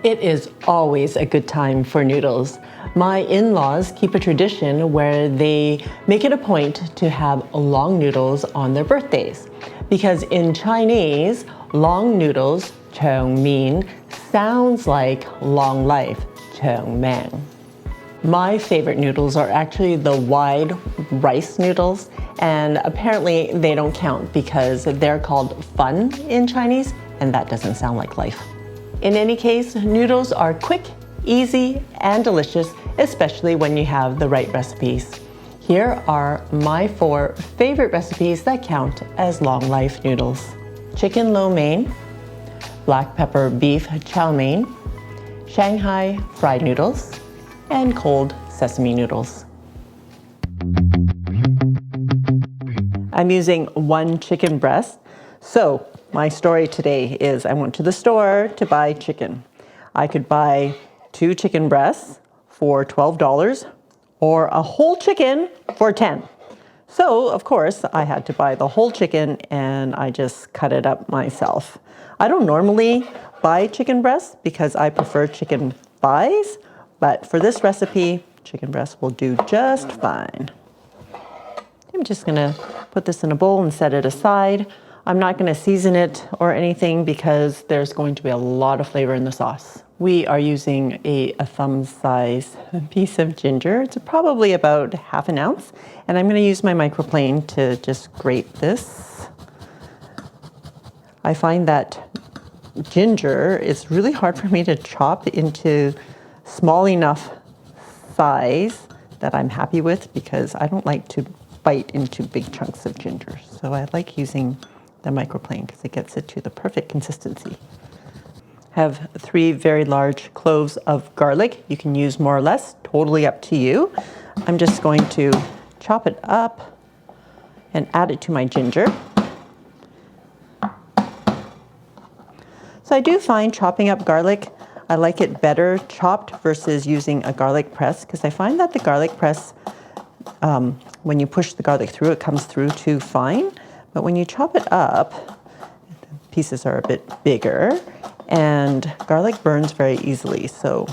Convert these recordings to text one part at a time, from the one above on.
It is always a good time for noodles. My in-laws keep a tradition where they make it a point to have long noodles on their birthdays. Because in Chinese, long noodles, 长命, sounds like long life, 长命. My favorite noodles are actually the wide rice noodles, and apparently they don't count because they're called fun in Chinese, and that doesn't sound like life. In any case, noodles are quick, easy, and delicious, especially when you have the right recipes. Here are my 4 favorite recipes that count as long life noodles. Chicken lo mein, black pepper beef chow mein, Shanghai fried noodles, and cold sesame noodles. I'm using 1 chicken breast. So my story today is I went to the store to buy chicken. I could buy 2 chicken breasts for $12 or a whole chicken for $10. So of course I had to buy the whole chicken and I just cut it up myself. I don't normally buy chicken breasts because I prefer chicken thighs, but for this recipe, chicken breast will do just fine. I'm just gonna put this in a bowl and set it aside. I'm not gonna season it or anything because there's going to be a lot of flavor in the sauce. We are using a thumb size piece of ginger. It's probably about ½ an ounce. And I'm gonna use my microplane to just grate this. I find that ginger is really hard for me to chop into small enough size that I'm happy with because I don't like to bite into big chunks of ginger. So I like using the microplane because it gets it to the perfect consistency. I have 3 very large cloves of garlic. You can use more or less, totally up to you. I'm just going to chop it up and add it to my ginger. So I do find chopping up garlic, I like it better chopped versus using a garlic press because I find that the garlic press, when you push the garlic through, it comes through too fine. But when you chop it up, the pieces are a bit bigger and garlic burns very easily. So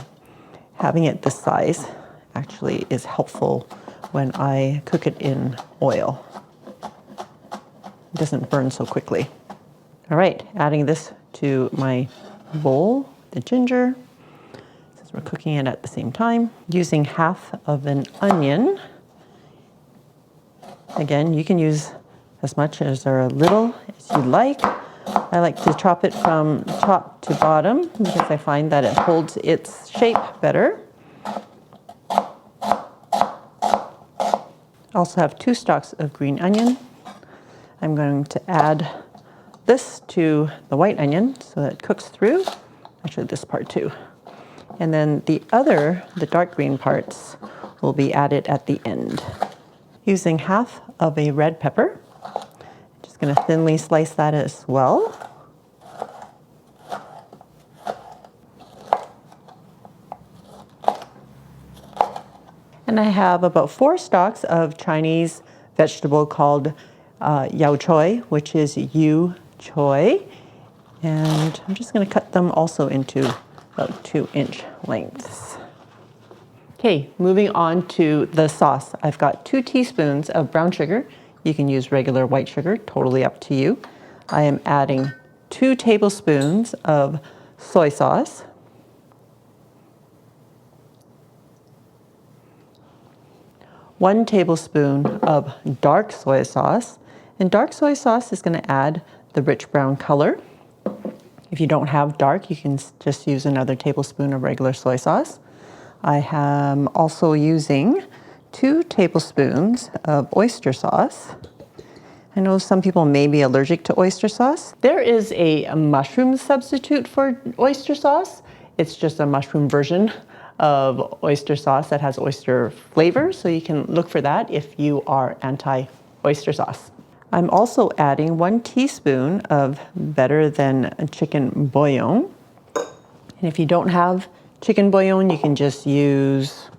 having it this size actually is helpful when I cook it in oil. It doesn't burn so quickly. All right, adding this to my bowl, the ginger, since we're cooking it at the same time. Using ½ of an onion. Again, you can use as much as or a little as you like. I like to chop it from top to bottom because I find that it holds its shape better. I also have 2 stalks of green onion. I'm going to add this to the white onion so that it cooks through. Actually, this part too. And then the dark green parts will be added at the end. Using ½ of a red pepper. Just gonna thinly slice that as well. And I have about 4 stalks of Chinese vegetable called yao choy, which is yu choy. And I'm just gonna cut them also into about 2-inch lengths. Okay, moving on to the sauce. I've got 2 teaspoons of brown sugar. You can use regular white sugar, totally up to you. I am adding 2 tablespoons of soy sauce. One tablespoon of dark soy sauce. And dark soy sauce is gonna add the rich brown color. If you don't have dark, you can just use another tablespoon of regular soy sauce. I am also using 2 tablespoons of oyster sauce. I know some people may be allergic to oyster sauce. There is a mushroom substitute for oyster sauce. It's just a mushroom version of oyster sauce that has oyster flavor, so you can look for that if you are anti-oyster sauce. I'm also adding 1 teaspoon of better than chicken bouillon. And if you don't have chicken bouillon, you can just use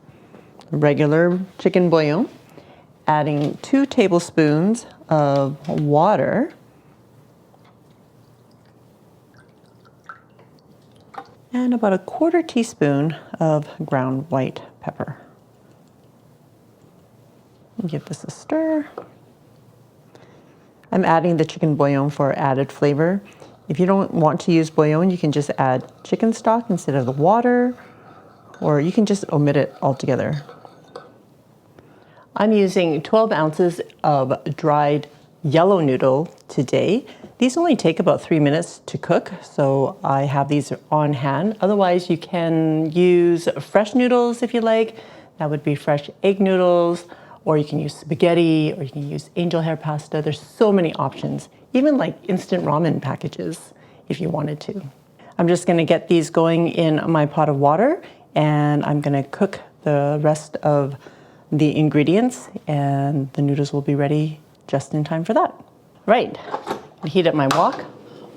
regular chicken bouillon. Adding 2 tablespoons of water. and about a 1/4 teaspoon of ground white pepper. Give this a stir. I'm adding the chicken bouillon for added flavor. If you don't want to use bouillon, you can just add chicken stock instead of the water, or you can just omit it altogether. I'm using 12 ounces of dried yellow noodle today. These only take about 3 minutes to cook, so I have these on hand. Otherwise, you can use fresh noodles if you like. That would be fresh egg noodles, or you can use spaghetti, or you can use angel hair pasta. There's so many options, even like instant ramen packages if you wanted to. I'm just gonna get these going in my pot of water, and I'm gonna cook the rest of the ingredients, and the noodles will be ready just in time for that. Right, I heat up my wok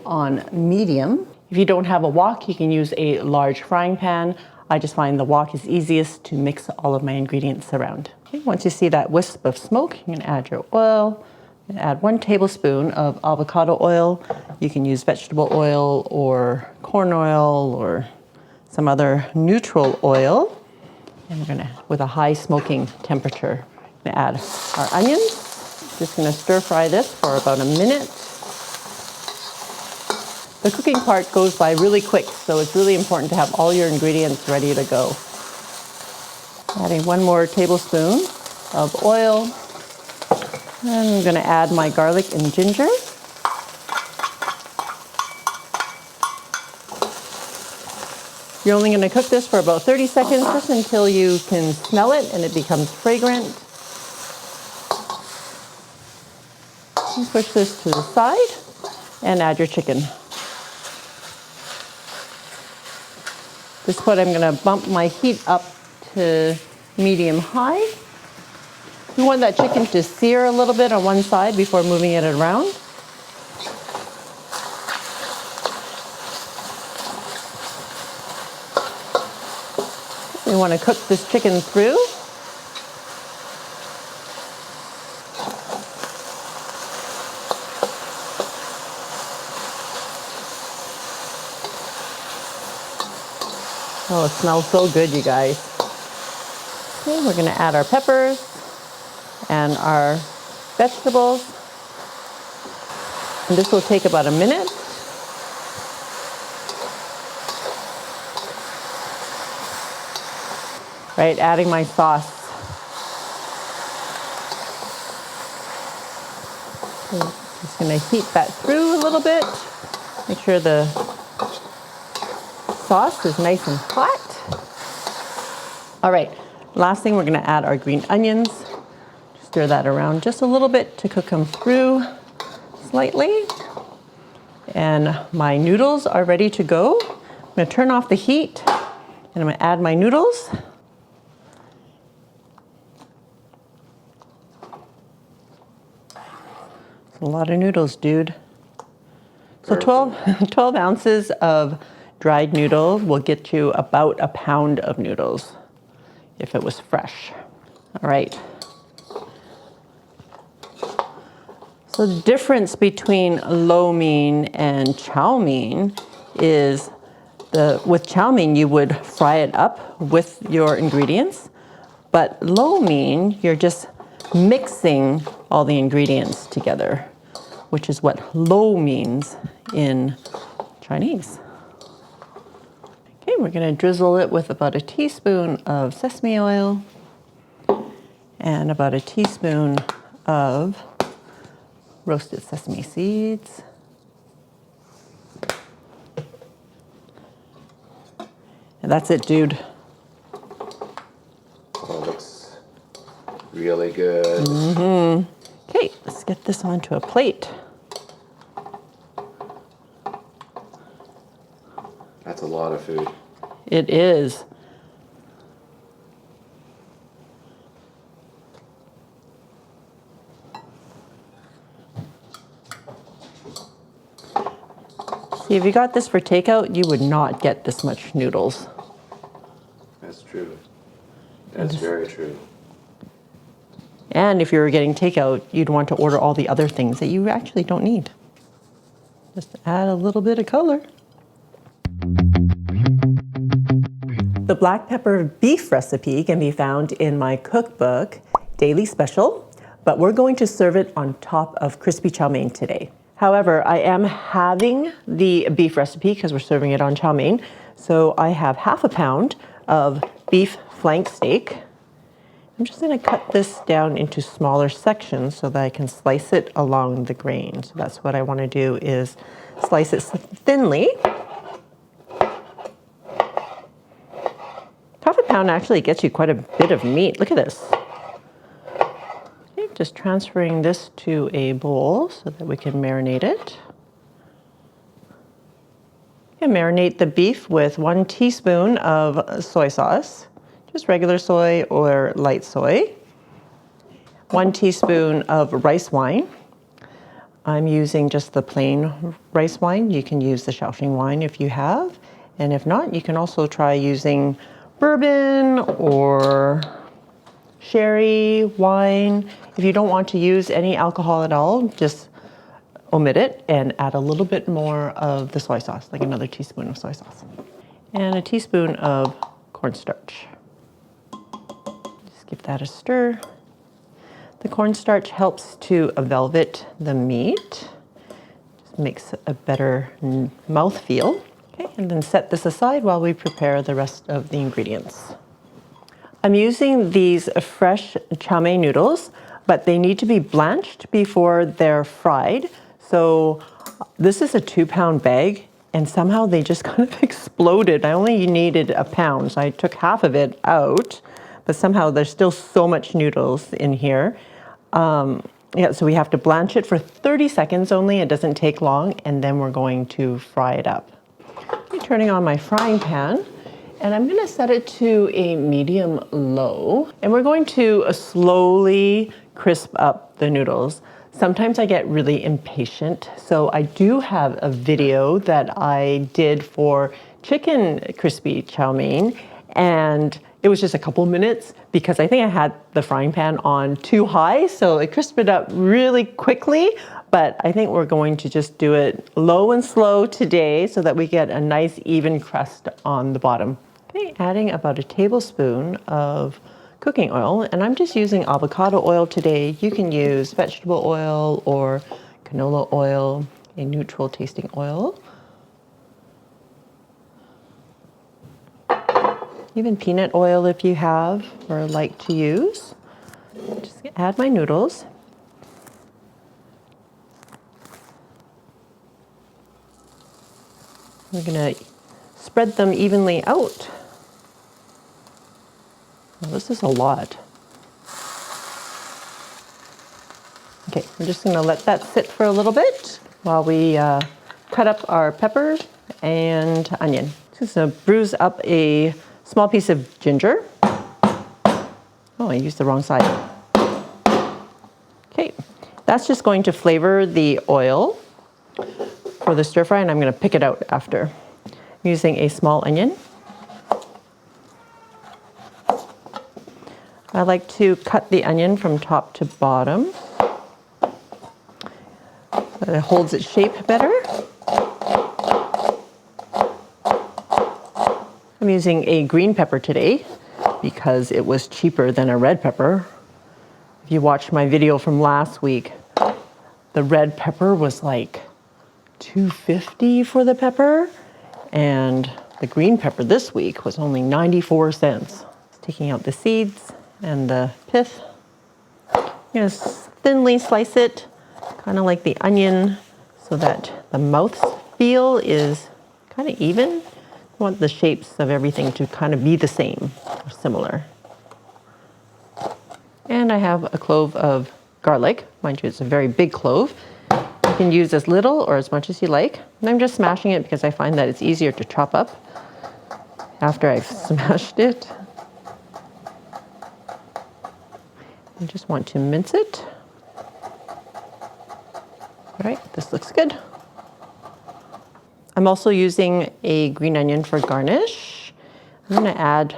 on medium. If you don't have a wok, you can use a large frying pan. I just find the wok is easiest to mix all of my ingredients around. Okay, once you see that wisp of smoke, you can add your oil. Add 1 tablespoon of avocado oil. You can use vegetable oil or corn oil or some other neutral oil. And we're gonna, with a high smoking temperature, we're gonna add our onions. Just gonna stir fry this for about a minute. The cooking part goes by really quick, so it's really important to have all your ingredients ready to go. Adding 1 more tablespoon of oil. And I'm gonna add my garlic and ginger. You're only gonna cook this for about 30 seconds, just until you can smell it and it becomes fragrant. And push this to the side and add your chicken. At this point, I'm gonna bump my heat up to medium-high. You want that chicken to sear a little bit on one side before moving it around. We want to cook this chicken through. Oh, it smells so good, you guys. Okay, we're going to add our peppers and our vegetables. And this will take about a minute. Right, adding my sauce. Okay, just gonna heat that through a little bit. Make sure the sauce is nice and hot. All right, last thing, we're gonna add our green onions. Stir that around just a little bit to cook them through slightly. And my noodles are ready to go. I'm gonna turn off the heat and I'm gonna add my noodles. It's a lot of noodles, dude. So 12 ounces of dried noodle will get you about a pound of noodles if it was fresh. All right. So the difference between lo mein and chow mein is with chow mein you would fry it up with your ingredients, but lo mein you're just mixing all the ingredients together, which is what lo means in Chinese. Okay, we're gonna drizzle it with about a teaspoon of sesame oil and about a teaspoon of roasted sesame seeds. And that's it, dude. Oh, looks really good. Mm-hmm. Okay, let's get this onto a plate. That's a lot of food. It is. See, if you got this for takeout, you would not get this much noodles. That's true. That's very true. And if you were getting takeout, you'd want to order all the other things that you actually don't need. Just add a little bit of color. The black pepper beef recipe can be found in my cookbook, Daily Special, but we're going to serve it on top of crispy chow mein today. However, I am having the beef recipe because we're serving it on chow mein. So I have half a pound of beef flank steak. I'm just going to cut this down into smaller sections so that I can slice it along the grain. So that's what I want to do, is slice it thinly. Half a pound actually gets you quite a bit of meat. Look at this. Okay, just transferring this to a bowl so that we can marinate it. And marinate the beef with 1 teaspoon of soy sauce, just regular soy or light soy. 1 teaspoon of rice wine. I'm using just the plain rice wine. You can use the Shaoxing wine if you have. And if not, you can also try using bourbon or sherry wine. If you don't want to use any alcohol at all, just omit it and add a little bit more of the soy sauce, like another teaspoon of soy sauce. And a teaspoon of cornstarch. Just give that a stir. The cornstarch helps to velvet the meat. Just makes a better mouthfeel. Okay, and then set this aside while we prepare the rest of the ingredients. I'm using these fresh chow mein noodles, but they need to be blanched before they're fried. So this is a 2-pound bag, and somehow they just kind of exploded. I only needed a pound, so I took half of it out, but somehow there's still so much noodles in here. Yeah, so we have to blanch it for 30 seconds only. It doesn't take long, and then we're going to fry it up. Okay, turning on my frying pan, and I'm going to set it to a medium low, and we're going to slowly crisp up the noodles. Sometimes I get really impatient, so I do have a video that I did for chicken crispy chow mein, and it was just a couple minutes because I think I had the frying pan on too high, so it crisped it up really quickly. But I think we're going to just do it low and slow today so that we get a nice even crust on the bottom. Okay, adding about a tablespoon of cooking oil, and I'm just using avocado oil today. You can use vegetable oil or canola oil, a neutral tasting oil. Even peanut oil if you have or like to use. Just add my noodles. We're going to spread them evenly out. Well, this is a lot. Okay, we're just going to let that sit for a little bit while we cut up our peppers and onion. Just going to bruise up a small piece of ginger. Oh, I used the wrong side. Okay, that's just going to flavor the oil for the stir fry, and I'm going to pick it out after. I'm using a small onion. I like to cut the onion from top to bottom. It holds its shape better. I'm using a green pepper today because it was cheaper than a red pepper. If you watched my video from last week, the red pepper was like $2.50 for the pepper, and the green pepper this week was only 94 cents. Taking out the seeds and the pith. You know, thinly slice it, kind of like the onion, so that the mouth feel is kind of even. You want the shapes of everything to kind of be the same or similar. And I have a clove of garlic. Mind you, it's a very big clove. You can use as little or as much as you like. And I'm just smashing it because I find that it's easier to chop up after I've smashed it. I just want to mince it. All right, this looks good. I'm also using a green onion for garnish. I'm going to add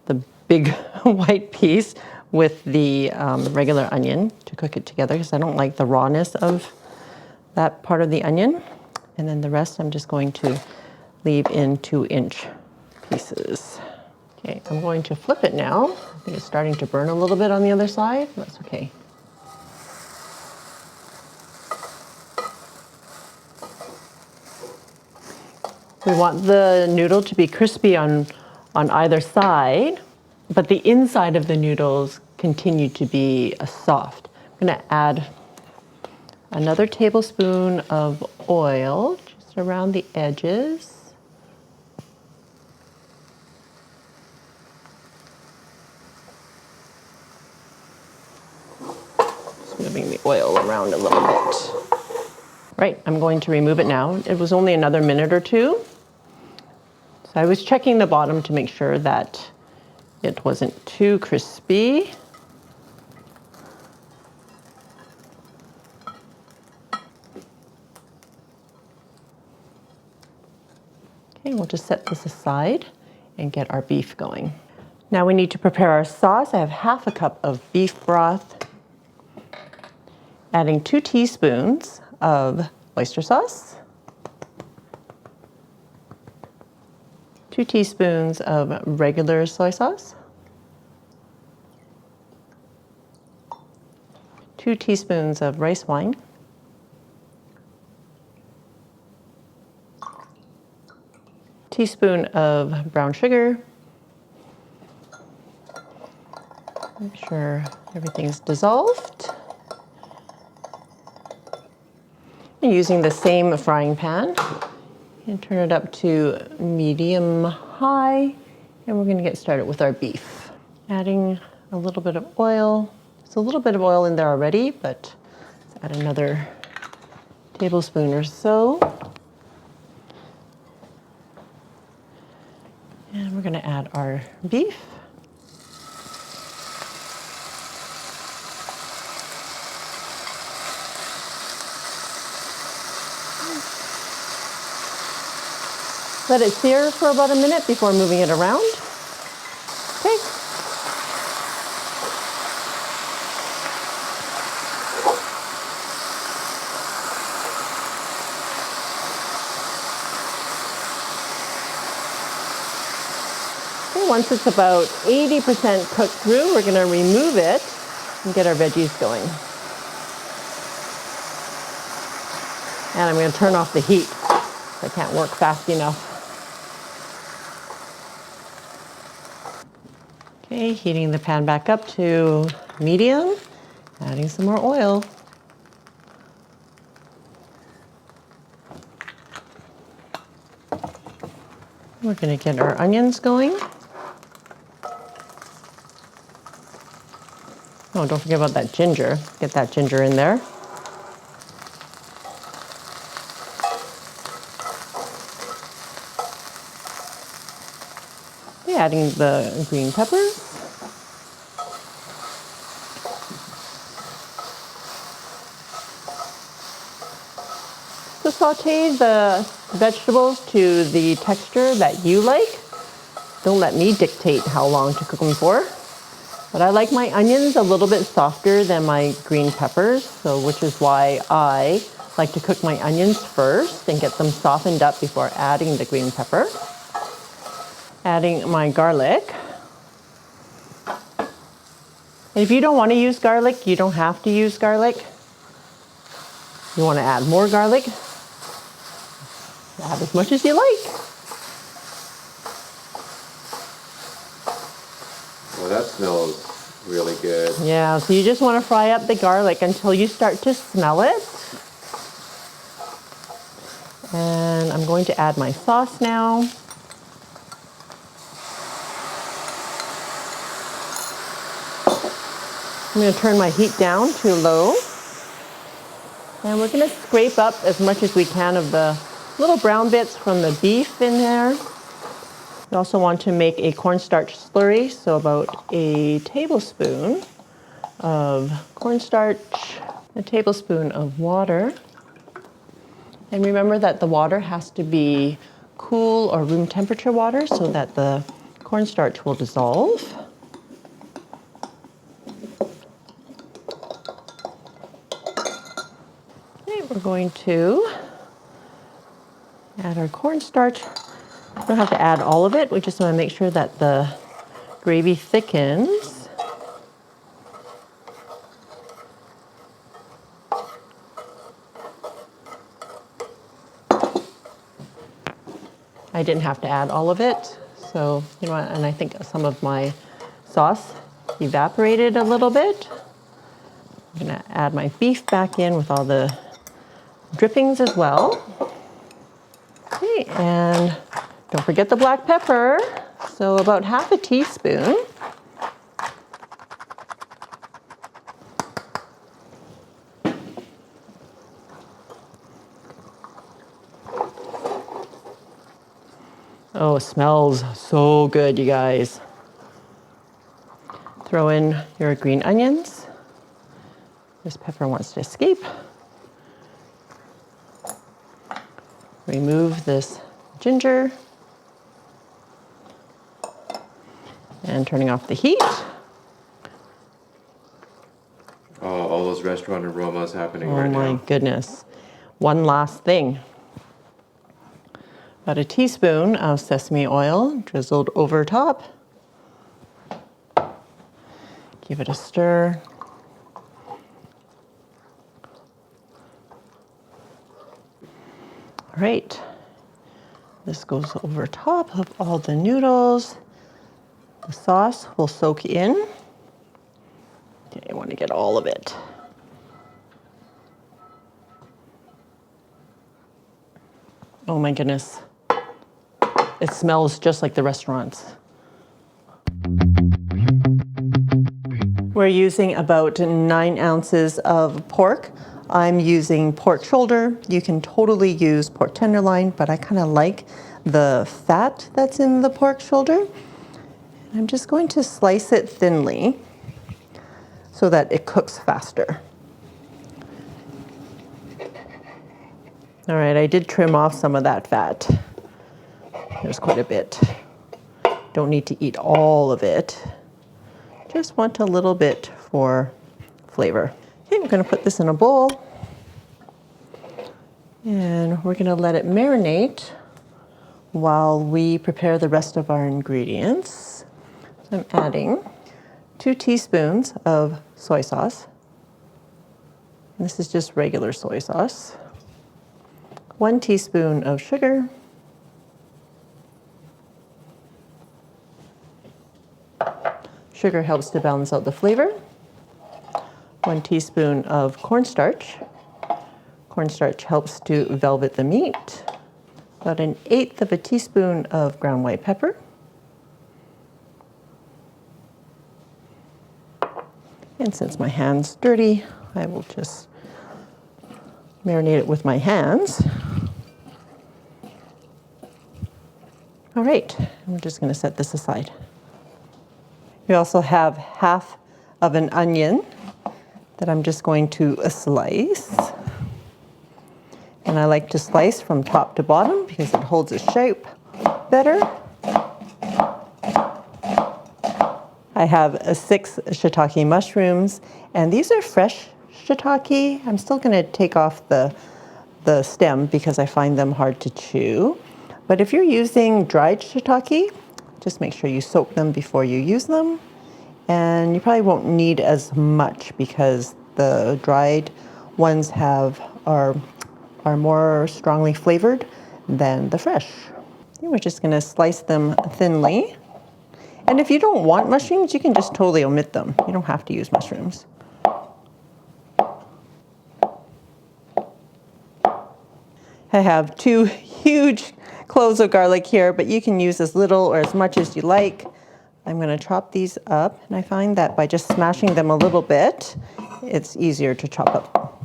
the big white piece with the regular onion to cook it together because I don't like the rawness of that part of the onion. And then the rest I'm just going to leave in 2-inch pieces. Okay, I'm going to flip it now. I think it's starting to burn a little bit on the other side. That's okay. We want the noodle to be crispy on either side, but the inside of the noodles continue to be soft. I'm going to add another tablespoon of oil just around the edges. Just moving the oil around a little bit. Right, I'm going to remove it now. It was only another minute or two. So I was checking the bottom to make sure that it wasn't too crispy. Okay, we'll just set this aside and get our beef going. Now we need to prepare our sauce. I have half a cup of beef broth, adding 2 teaspoons of oyster sauce, 2 teaspoons of regular soy sauce, 2 teaspoons of rice wine, teaspoon of brown sugar. Make sure everything's dissolved. And using the same frying pan, and turn it up to medium high, and we're going to get started with our beef. Adding a little bit of oil. There's a little bit of oil in there already, but let's add another tablespoon or so. And we're going to add our beef. Let it sear for about a minute before moving it around. Okay. Okay, once it's about 80% cooked through, we're going to remove it and get our veggies going. And I'm going to turn off the heat. I can't work fast enough. Okay, heating the pan back up to medium, adding some more oil. We're going to get our onions going. Oh, don't forget about that ginger. Get that ginger in there. Okay, adding the green peppers. So saute the vegetables to the texture that you like. Don't let me dictate how long to cook them for. But I like my onions a little bit softer than my green peppers, so which is why I like to cook my onions first and get them softened up before adding the green pepper. Adding my garlic. And if you don't want to use garlic, you don't have to use garlic. You want to add more garlic, add as much as you like. Well, that smells really good. Yeah, so you just want to fry up the garlic until you start to smell it. And I'm going to add my sauce now. I'm going to turn my heat down to low. And we're going to scrape up as much as we can of the little brown bits from the beef in there. We also want to make a cornstarch slurry, so about a tablespoon of cornstarch, a tablespoon of water. And remember that the water has to be cool or room temperature water so that the cornstarch will dissolve. Okay, we're going to add our cornstarch. don't have to add all of it. We just want to make sure that the gravy thickens. I didn't have to add all of it. So, you know what, and I think some of my sauce evaporated a little bit. I'm gonna add my beef back in with all the drippings as well. Okay, and don't forget the black pepper. So about half a teaspoon. Oh, it smells so good, you guys. Throw in your green onions. This pepper wants to escape. Remove this ginger. And turning off the heat. Oh, all those restaurant aromas happening right now. Oh my goodness. One last thing. About a teaspoon of sesame oil drizzled over top. Give it a stir. All right, this goes over top of all the noodles. The sauce will soak in. Okay, I want to get all of it. Oh my goodness. It smells just like the restaurants. We're using about 9 ounces of pork. I'm using pork shoulder. You can totally use pork tenderloin, but I kind of like the fat that's in the pork shoulder. I'm just going to slice it thinly so that it cooks faster. All right, I did trim off some of that fat. There's quite a bit. Don't need to eat all of it. Just want a little bit for flavor. Okay, we're gonna put this in a bowl and we're gonna let it marinate while we prepare the rest of our ingredients. So I'm adding 2 teaspoons of soy sauce. This is just regular soy sauce. 1 teaspoon of sugar. Sugar helps to balance out the flavor. 1 teaspoon of cornstarch. Cornstarch helps to velvet the meat. About 1/8 of a teaspoon of ground white pepper. And since my hand's dirty, I will just marinate it with my hands. All right, we're just gonna set this aside. We also have half of an onion that I'm just going to slice. And I like to slice from top to bottom because it holds its shape better. I have 6 shiitake mushrooms, and these are fresh shiitake. I'm still gonna take off the stem because I find them hard to chew. But if you're using dried shiitake, just make sure you soak them before you use them. And you probably won't need as much because the dried ones are more strongly flavored than the fresh. And we're just gonna slice them thinly. And if you don't want mushrooms, you can just totally omit them. You don't have to use mushrooms. I have 2 huge cloves of garlic here, but you can use as little or as much as you like. I'm gonna chop these up, and I find that by just smashing them a little bit, it's easier to chop up.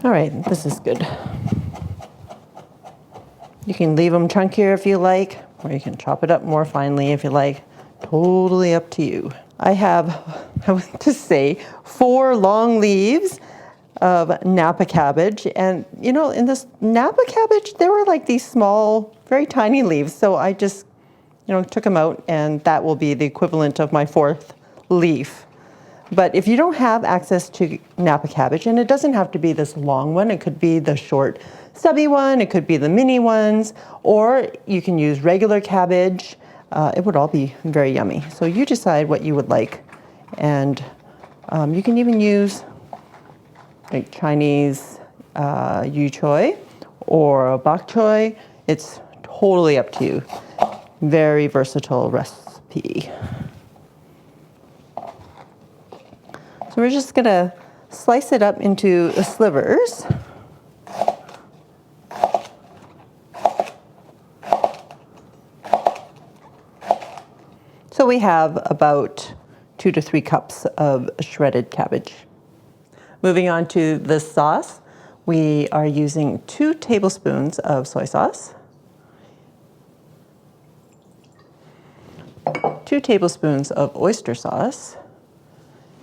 All right, this is good. You can leave them chunkier if you like, or you can chop it up more finely if you like. Totally up to you. I have, I want to say, 4 long leaves of Napa cabbage. And you know, in this Napa cabbage, there were like these small, very tiny leaves. So I just, took them out, and that will be the equivalent of my 4th leaf. But if you don't have access to Napa cabbage, and it doesn't have to be this long one, it could be the short stubby one, it could be the mini ones, or you can use regular cabbage. It would all be very yummy. So you decide what you would like. And you can even use like Chinese yu choy or bok choy. It's totally up to you. Very versatile recipe. So we're just gonna slice it up into slivers. So we have about 2 to 3 cups of shredded cabbage. Moving on to the sauce, we are using 2 tablespoons of soy sauce, 2 tablespoons of oyster sauce,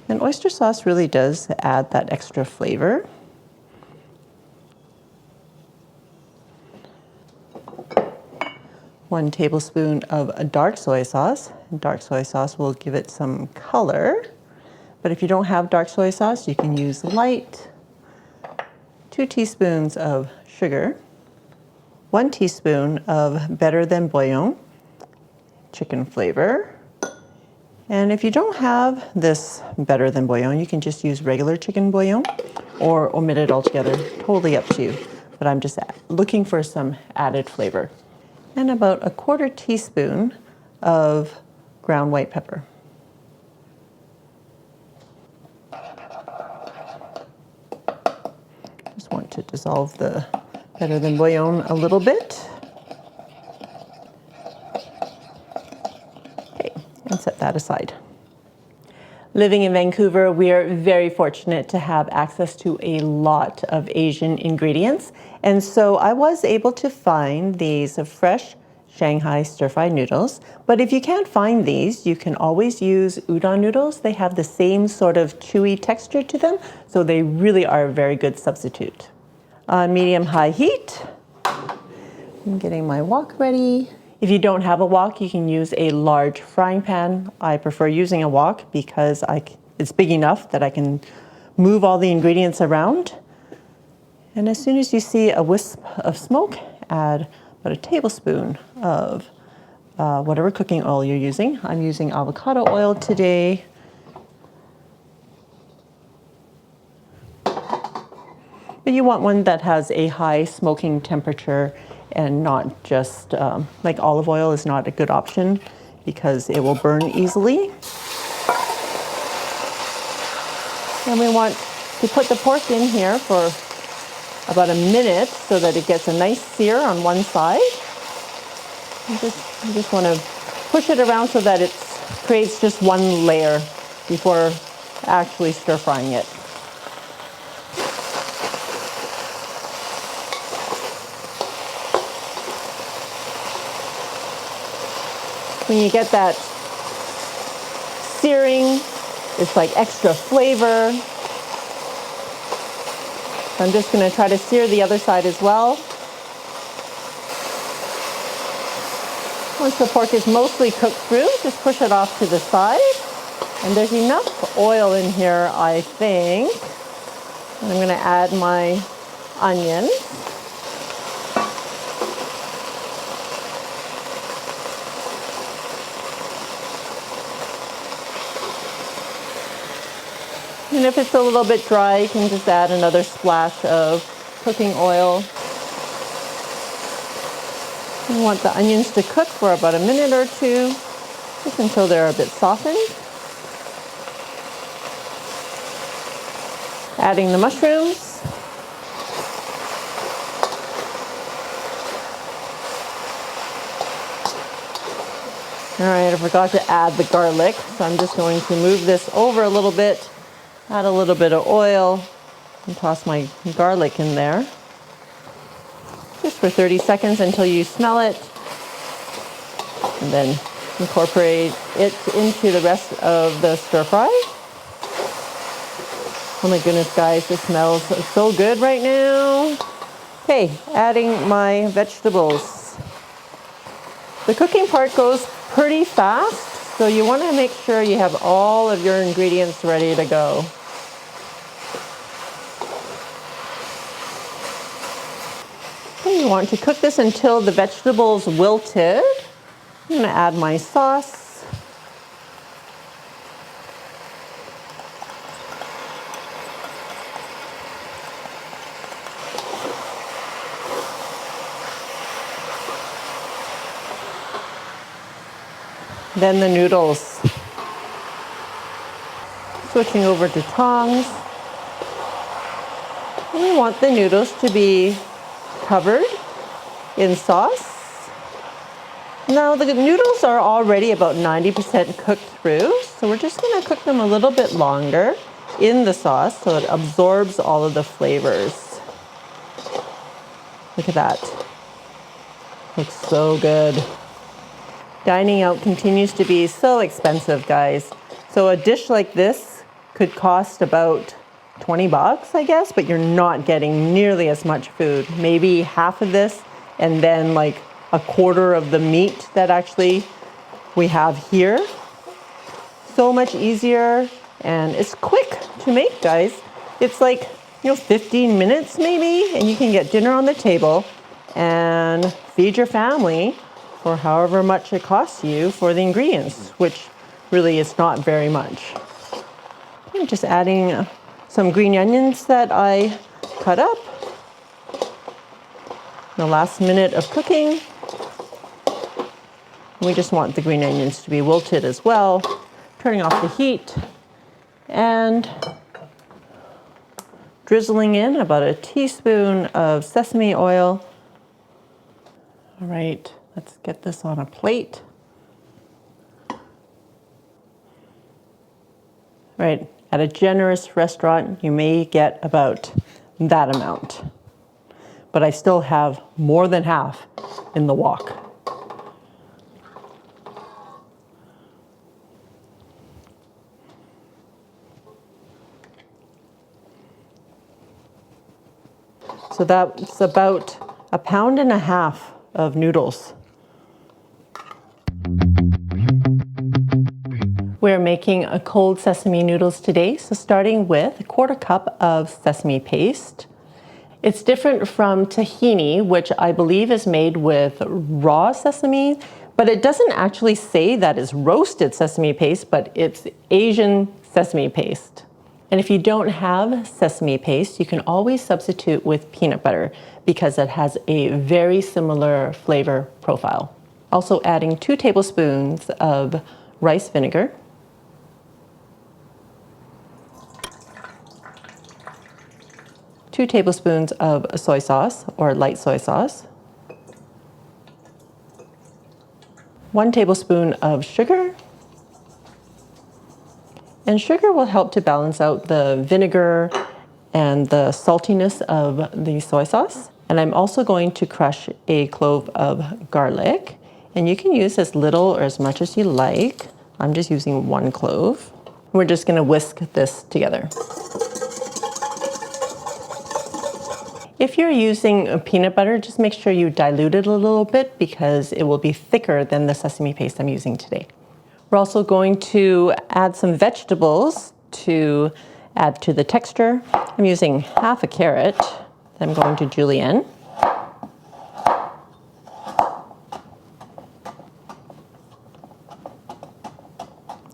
and oyster sauce really does add that extra flavor. One tablespoon of dark soy sauce. Dark soy sauce will give it some color, but if you don't have dark soy sauce, you can use light. 2 teaspoons of sugar, 1 teaspoon of better than bouillon, chicken flavor. And if you don't have this better than bouillon, you can just use regular chicken bouillon or omit it altogether. Totally up to you. But I'm just looking for some added flavor. And about 1/4 teaspoon of ground white pepper. Just want to dissolve the better than bouillon a little bit. Okay, and set that aside. Living in Vancouver, we are very fortunate to have access to a lot of Asian ingredients. And so I was able to find these fresh Shanghai stir-fried noodles. But if you can't find these, you can always use udon noodles. They have the same sort of chewy texture to them, so they really are a very good substitute. On medium-high heat, I'm getting my wok ready. If you don't have a wok, you can use a large frying pan. I prefer using a wok because it's big enough that I can move all the ingredients around. And as soon as you see a wisp of smoke, add about 1 tablespoon of whatever cooking oil you're using. I'm using avocado oil today. But you want one that has a high smoking temperature and not just like olive oil is not a good option because it will burn easily. And we want to put the pork in here for about 1 minute so that it gets a nice sear on one side. You just want to push it around so that it creates just one layer before actually stir frying it. When you get that searing, it's like extra flavor. So I'm just going to try to sear the other side as well. Once the pork is mostly cooked through, just push it off to the side. And there's enough oil in here, I think. And I'm going to add my onions. And if it's a little bit dry, you can just add another splash of cooking oil. You want the onions to cook for about 1 minute or 2, just until they're a bit softened. Adding the mushrooms. All right, I forgot to add the garlic, so I'm just going to move this over a little bit. Add a little bit of oil and toss my garlic in there. Just for 30 seconds until you smell it. And then incorporate it into the rest of the stir fry. Oh my goodness, guys, this smells so good right now. Okay, adding my vegetables. The cooking part goes pretty fast, so you want to make sure you have all of your ingredients ready to go. You want to cook this until the vegetables wilted. I'm going to add my sauce. Then the noodles. Switching over to tongs. And we want the noodles to be covered in sauce. Now the noodles are already about 90% cooked through, so we're just going to cook them a little bit longer in the sauce so it absorbs all of the flavors. Look at that. Looks so good. Dining out continues to be so expensive, guys. So a dish like this could cost about 20 bucks, I guess, but you're not getting nearly as much food. Maybe half of this and then like a quarter of the meat that actually we have here. So much easier, and it's quick to make, guys. It's like, 15 minutes maybe, and you can get dinner on the table and feed your family for however much it costs you for the ingredients, which really is not very much. I'm just adding some green onions that I cut up. The last minute of cooking. We just want the green onions to be wilted as well. Turning off the heat and drizzling in about a teaspoon of sesame oil. All right, let's get this on a plate. Right, at a generous restaurant, you may get about that amount. But I still have more than half in the wok. So that's about 1.5 pounds of noodles. We're making a cold sesame noodles today, so starting with 1/4 cup of sesame paste. It's different from tahini, which I believe is made with raw sesame, but it doesn't actually say that it's roasted sesame paste, but it's Asian sesame paste. And if you don't have sesame paste, you can always substitute with peanut butter because it has a very similar flavor profile. Also adding 2 tablespoons of rice vinegar. Two tablespoons of soy sauce or light soy sauce. 1 tablespoon of sugar. And sugar will help to balance out the vinegar and the saltiness of the soy sauce. And I'm also going to crush a clove of garlic. And you can use as little or as much as you like. I'm just using 1 clove. We're just going to whisk this together. If you're using peanut butter, just make sure you dilute it a little bit because it will be thicker than the sesame paste I'm using today. We're also going to add some vegetables to add to the texture. I'm using half a carrot that I'm going to julienne.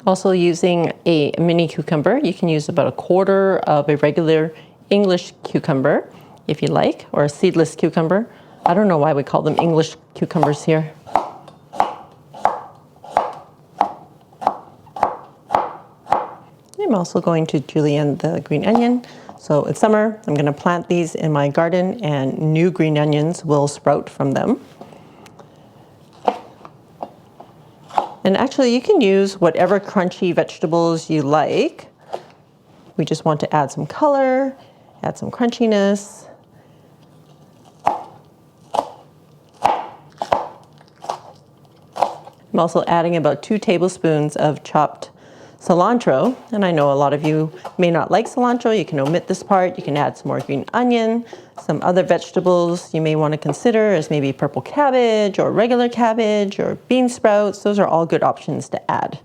Also using a mini cucumber. You can use about 1/4 of a regular English cucumber if you like, or a seedless cucumber. I don't know why we call them English cucumbers here. I'm also going to julienne the green onion. So it's summer, I'm going to plant these in my garden and new green onions will sprout from them. And actually you can use whatever crunchy vegetables you like. We just want to add some color, add some crunchiness. I'm also adding about 2 tablespoons of chopped cilantro, and I know a lot of you may not like cilantro. You can omit this part. You can add some more green onion. Some other vegetables you may want to consider is maybe purple cabbage or regular cabbage or bean sprouts. Those are all good options to add.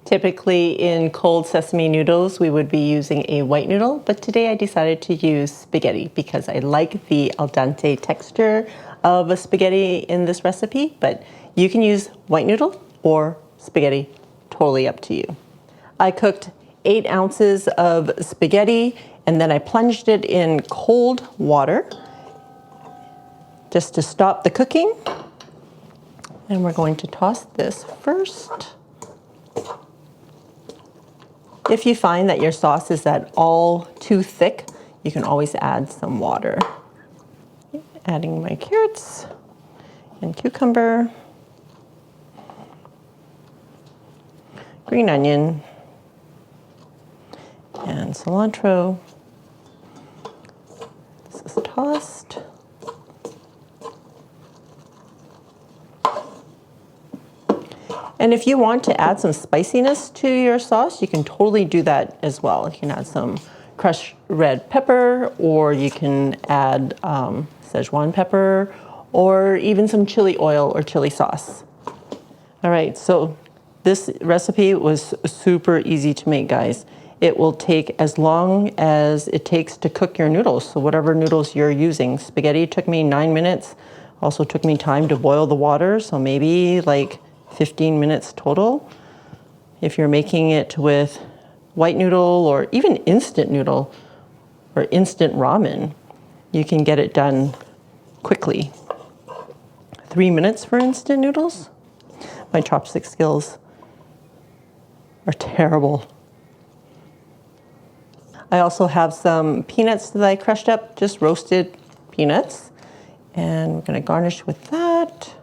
Typically in cold sesame noodles, we would be using a white noodle, but today I decided to use spaghetti because I like the al dente texture of a spaghetti in this recipe, but you can use white noodle or spaghetti, totally up to you. I cooked 8 ounces of spaghetti and then I plunged it in cold water just to stop the cooking. And we're going to toss this first. If you find that your sauce is at all too thick, you can always add some water. Adding my carrots and cucumber, green onion, and cilantro. This is tossed. And if you want to add some spiciness to your sauce, you can totally do that as well. You can add some crushed red pepper, or you can add Szechuan pepper, or even some chili oil or chili sauce. All right, so this recipe was super easy to make, guys. It will take as long as it takes to cook your noodles. So whatever noodles you're using. Spaghetti took me 9 minutes. Also took me time to boil the water, so maybe like 15 minutes total. If you're making it with white noodle or even instant noodle or instant ramen, you can get it done quickly. 3 minutes for instant noodles? My chopstick skills are terrible. I also have some peanuts that I crushed up, just roasted peanuts. And we're gonna garnish with that.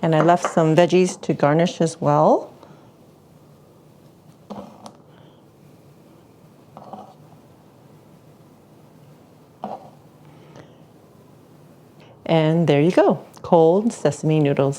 And I left some veggies to garnish as well. And there you go, cold sesame noodles.